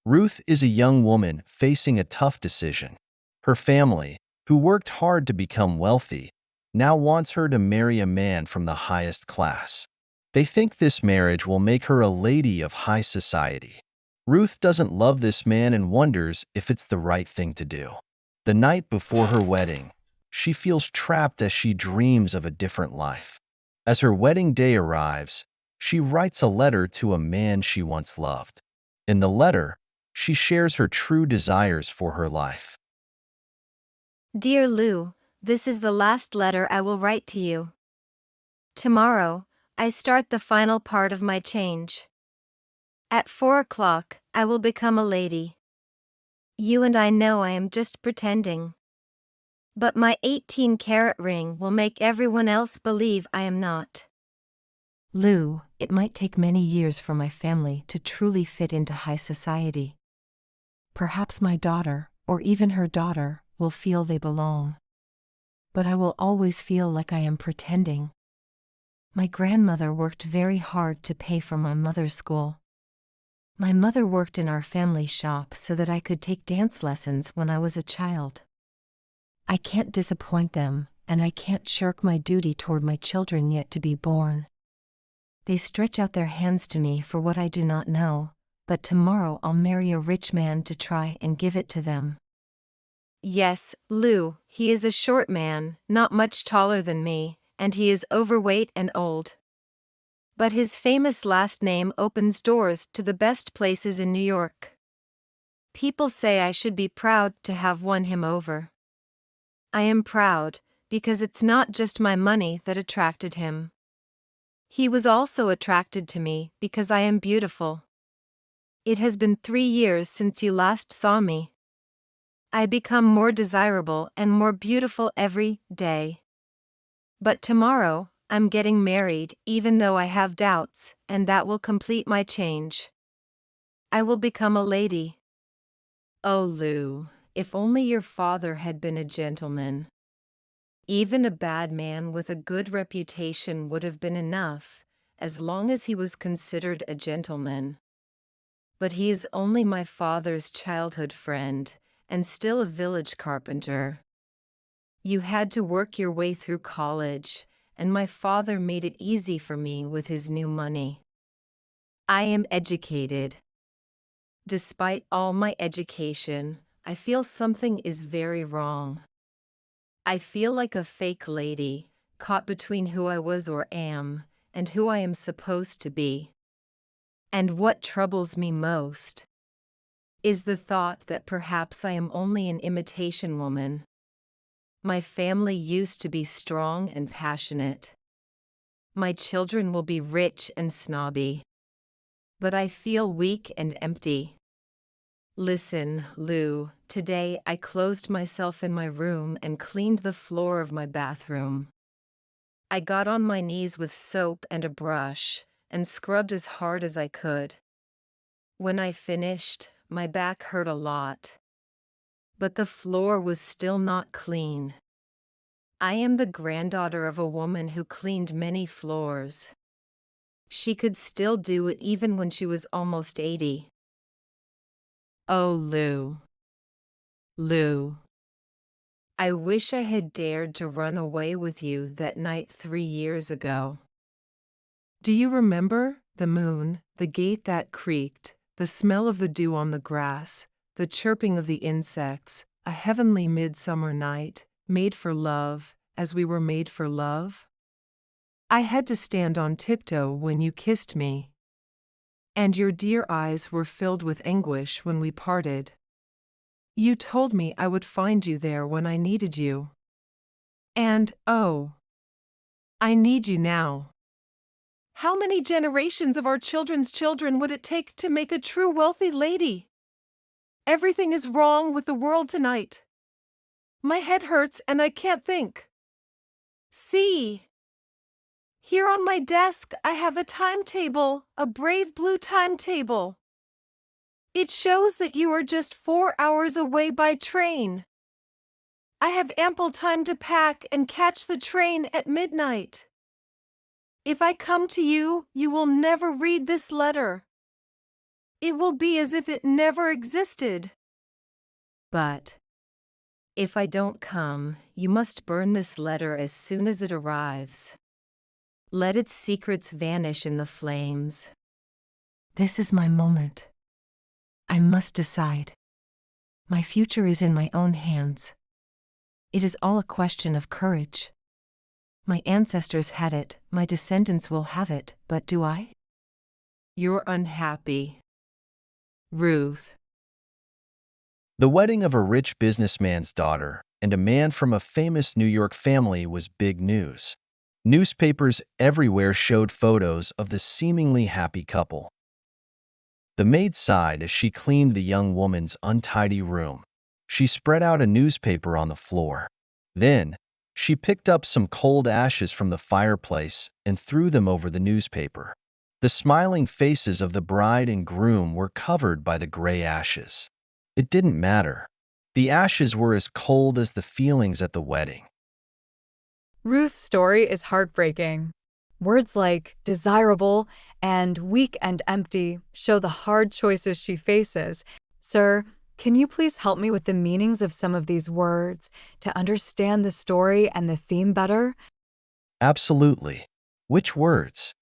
Ruth is a young woman facing a tough decision. Her family, who worked hard to become wealthy, now wants her to marry a man from the highest class. They think this marriage will make her a lady of high society. Ruth doesn't love this man and wonders if it's the right thing to do. The night before her wedding, she feels trapped as she dreams of a different life. As her wedding day arrives, she writes a letter to a man she once loved. In the letter, she shares her true desires for her life. Dear Lou, this is the last letter I will write to you. Tomorrow, I start the final part of my change. At 4 o'clock, I will become a lady. You and I know I am just pretending. But my 18-carat ring will make everyone else believe I am not. Lou, it might take many years for my family to truly fit into high society. Perhaps my daughter, or even her daughter, will feel they belong. But I will always feel like I am pretending. My grandmother worked very hard to pay for my mother's school. My mother worked in our family shop so that I could take dance lessons when I was a child. I can't disappoint them, and I can't shirk my duty toward my children yet to be born. They stretch out their hands to me for what I do not know, but tomorrow I'll marry a rich man to try and give it to them. Yes, Lou, he is a short man, not much taller than me, and he is overweight and old. But his famous last name opens doors to the best places in New York. People say I should be proud to have won him over. I am proud, because it's not just my money that attracted him. He was also attracted to me because I am beautiful. It has been 3 years since you last saw me. I become more desirable and more beautiful every day. But tomorrow, I'm getting married even though I have doubts, and that will complete my change. I will become a lady. Oh, Lou, if only your father had been a gentleman. Even a bad man with a good reputation would have been enough, as long as he was considered a gentleman. But he is only my father's childhood friend, and still a village carpenter. You had to work your way through college, and my father made it easy for me with his new money. I am educated. Despite all my education, I feel something is very wrong. I feel like a fake lady, caught between who I was or am, and who I am supposed to be. And what troubles me most is the thought that perhaps I am only an imitation woman. My family used to be strong and passionate. My children will be rich and snobby. But I feel weak and empty. Listen, Lou, today I closed myself in my room and cleaned the floor of my bathroom. I got on my knees with soap and a brush and scrubbed as hard as I could. When I finished, my back hurt a lot. But the floor was still not clean. I am the granddaughter of a woman who cleaned many floors. She could still do it even when she was almost 80. Oh, Lou. Lou. I wish I had dared to run away with you that night 3 years ago. Do you remember the moon, the gate that creaked, the smell of the dew on the grass, the chirping of the insects, a heavenly midsummer night, made for love, as we were made for love? I had to stand on tiptoe when you kissed me. And your dear eyes were filled with anguish when we parted. You told me I would find you there when I needed you. And, oh, I need you now. How many generations of our children's children would it take to make a true wealthy lady? Everything is wrong with the world tonight. My head hurts and I can't think. See! Here on my desk I have a timetable, a brave blue timetable. It shows that you are just 4 hours away by train. I have ample time to pack and catch the train at midnight. If I come to you, you will never read this letter. It will be as if it never existed. But if I don't come, you must burn this letter as soon as it arrives. Let its secrets vanish in the flames. This is my moment. I must decide. My future is in my own hands. It is all a question of courage. My ancestors had it, my descendants will have it, but do I? You're unhappy. Ruth. The wedding of a rich businessman's daughter and a man from a famous New York family was big news. Newspapers everywhere showed photos of the seemingly happy couple. The maid sighed as she cleaned the young woman's untidy room. She spread out a newspaper on the floor. Then, she picked up some cold ashes from the fireplace and threw them over the newspaper. The smiling faces of the bride and groom were covered by the gray ashes. It didn't matter. The ashes were as cold as the feelings at the wedding. Ruth's story is heartbreaking. Words like desirable and weak and empty show the hard choices she faces. Sir, can you please help me with the meanings of some of these words to understand the story and the theme better? Absolutely. Which words?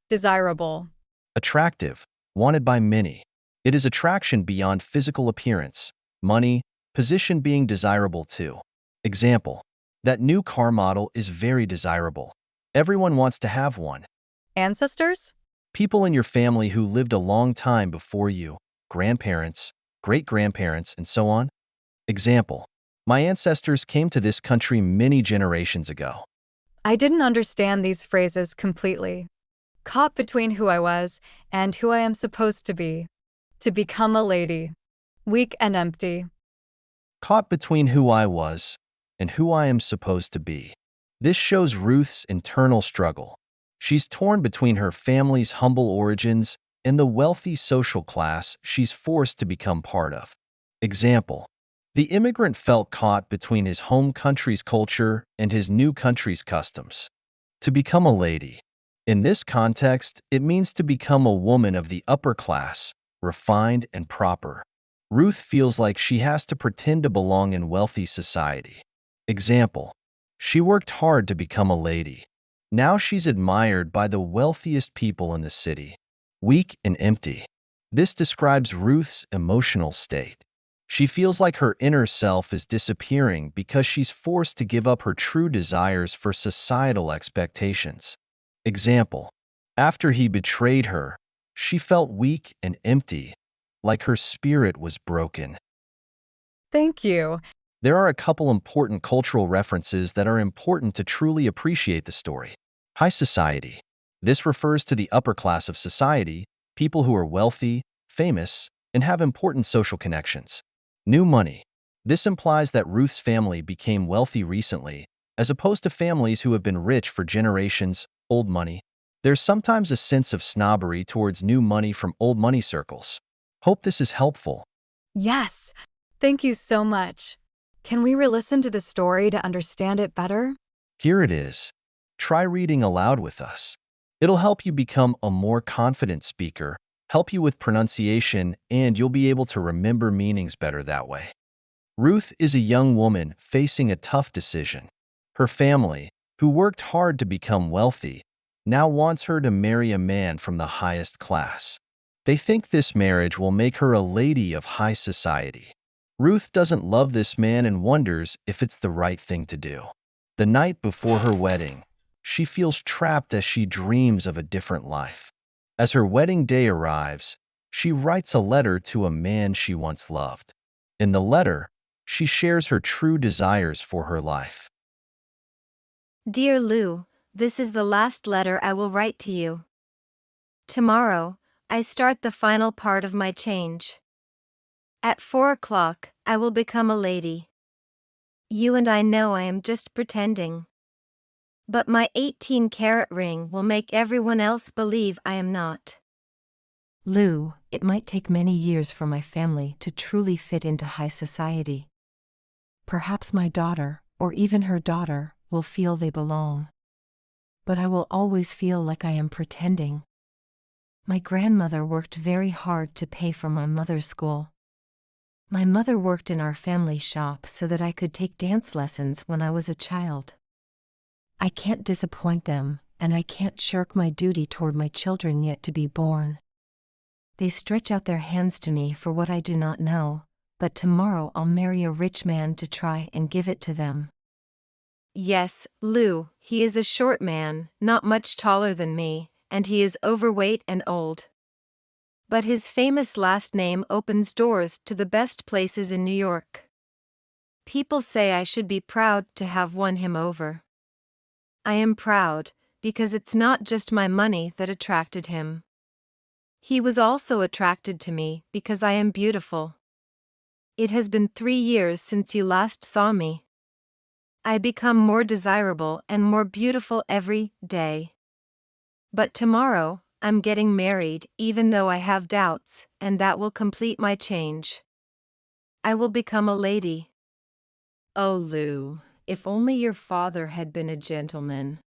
Desirable. Attractive, wanted by many. It is attraction beyond physical appearance, money, position being desirable too. Example, that new car model is very desirable. Everyone wants to have one. Ancestors? People in your family who lived a long time before you, grandparents, great-grandparents, and so on. Example, my ancestors came to this country many generations ago. I didn't understand these phrases completely. Caught between who I was and who I am supposed to be. To become a lady. Weak and empty. Caught between who I was and who I am supposed to be. This shows Ruth's internal struggle. She's torn between her family's humble origins and the wealthy social class she's forced to become part of. Example, the immigrant felt caught between his home country's culture and his new country's customs. To become a lady. In this context, it means to become a woman of the upper class, refined and proper. Ruth feels like she has to pretend to belong in wealthy society. Example, she worked hard to become a lady. Now she's admired by the wealthiest people in the city. Weak and empty. This describes Ruth's emotional state. She feels like her inner self is disappearing because she's forced to give up her true desires for societal expectations. Example, after he betrayed her, she felt weak and empty, like her spirit was broken. Thank you. There are a couple important cultural references that are important to truly appreciate the story. High society. This refers to the upper class of society, people who are wealthy, famous, and have important social connections. New money. This implies that Ruth's family became wealthy recently, as opposed to families who have been rich for generations. Old money. There's sometimes a sense of snobbery towards new money from old money circles. Hope this is helpful. Yes. Thank you so much. Can we re-listen to the story to understand it better? Here it is. Try reading aloud with us. It'll help you become a more confident speaker, help you with pronunciation, and you'll be able to remember meanings better that way. Ruth is a young woman facing a tough decision. Her family, who worked hard to become wealthy, now wants her to marry a man from the highest class. They think this marriage will make her a lady of high society. Ruth doesn't love this man and wonders if it's the right thing to do. The night before her wedding, she feels trapped as she dreams of a different life. As her wedding day arrives, she writes a letter to a man she once loved. In the letter, she shares her true desires for her life. Dear Lou, this is the last letter I will write to you. Tomorrow, I start the final part of my change. At 4 o'clock, I will become a lady. You and I know I am just pretending. But my 18-carat ring will make everyone else believe I am not. Lou, it might take many years for my family to truly fit into high society. Perhaps my daughter, or even her daughter, will feel they belong. But I will always feel like I am pretending. My grandmother worked very hard to pay for my mother's school. My mother worked in our family shop so that I could take dance lessons when I was a child. I can't disappoint them, and I can't shirk my duty toward my children yet to be born. They stretch out their hands to me for what I do not know, but tomorrow I'll marry a rich man to try and give it to them. Yes, Lou, he is a short man, not much taller than me, and he is overweight and old. But his famous last name opens doors to the best places in New York. People say I should be proud to have won him over. I am proud, because it's not just my money that attracted him. He was also attracted to me because I am beautiful. It has been 3 years since you last saw me. I become more desirable and more beautiful every day. But tomorrow, I'm getting married even though I have doubts, and that will complete my change. I will become a lady. Oh, Lou, if only your father had been a gentleman.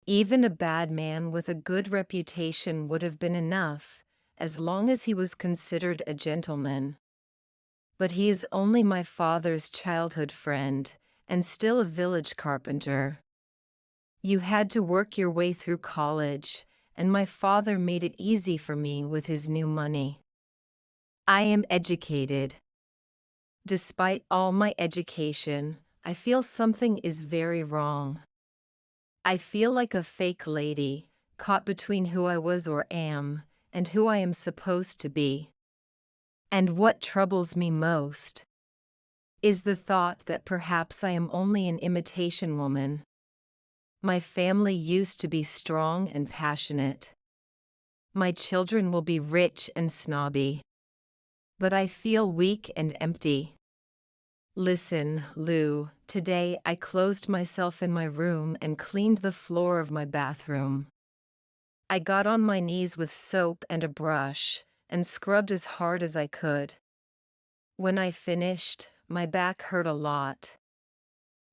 Even a bad man with a good reputation would have been enough, as long as he was considered a gentleman. But he is only my father's childhood friend, and still a village carpenter. You had to work your way through college, and my father made it easy for me with his new money. I am educated. Despite all my education, I feel something is very wrong. I feel like a fake lady, caught between who I was or am, and who I am supposed to be. And what troubles me most is the thought that perhaps I am only an imitation woman. My family used to be strong and passionate. My children will be rich and snobby. But I feel weak and empty. Listen, Lou, today I closed myself in my room and cleaned the floor of my bathroom. I got on my knees with soap and a brush and scrubbed as hard as I could. When I finished, my back hurt a lot.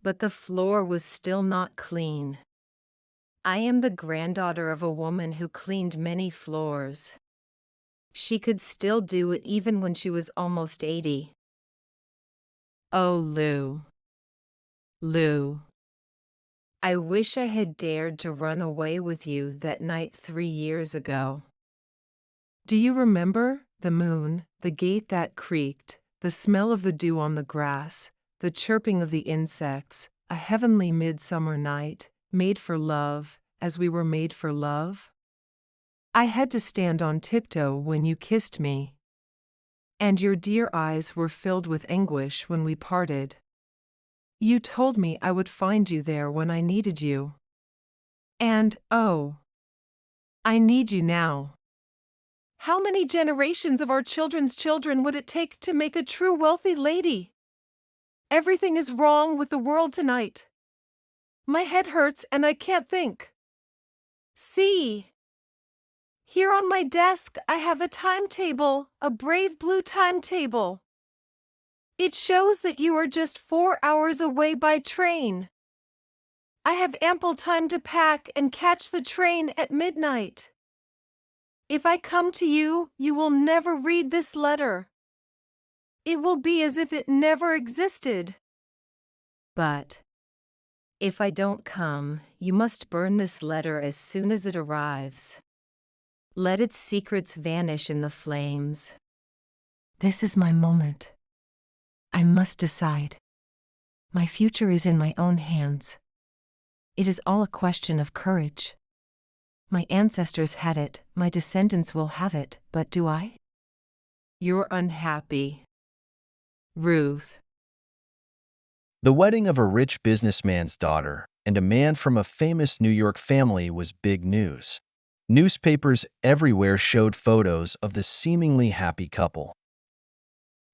But the floor was still not clean. I am the granddaughter of a woman who cleaned many floors. She could still do it even when she was almost 80. Oh, Lou. Lou. I wish I had dared to run away with you that night 3 years ago. Do you remember the moon, the gate that creaked, the smell of the dew on the grass, the chirping of the insects, a heavenly midsummer night, made for love, as we were made for love? I had to stand on tiptoe when you kissed me. And your dear eyes were filled with anguish when we parted. You told me I would find you there when I needed you. And, oh, I need you now. How many generations of our children's children would it take to make a true wealthy lady? Everything is wrong with the world tonight. My head hurts and I can't think. See! Here on my desk, I have a timetable, a brave blue timetable. It shows that you are just 4 hours away by train. I have ample time to pack and catch the train at midnight. If I come to you, you will never read this letter. It will be as if it never existed. But if I don't come, you must burn this letter as soon as it arrives. Let its secrets vanish in the flames. This is my moment. I must decide. My future is in my own hands. It is all a question of courage. My ancestors had it, my descendants will have it, but do I? You're unhappy. Ruth. The wedding of a rich businessman's daughter and a man from a famous New York family was big news. Newspapers everywhere showed photos of the seemingly happy couple.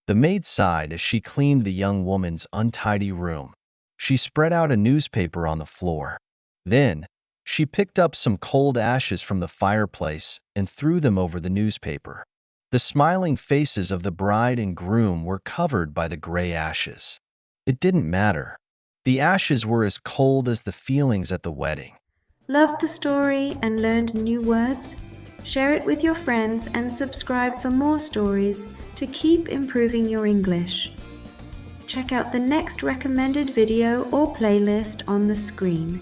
The maid sighed as she cleaned the young woman's untidy room. She spread out a newspaper on the floor. Then, she picked up some cold ashes from the fireplace and threw them over the newspaper. The smiling faces of the bride and groom were covered by the gray ashes. It didn't matter. The ashes were as cold as the feelings at the wedding. Loved the story and learned new words? Share it with your friends and subscribe for more stories to keep improving your English. Check out the next recommended video or playlist on the screen.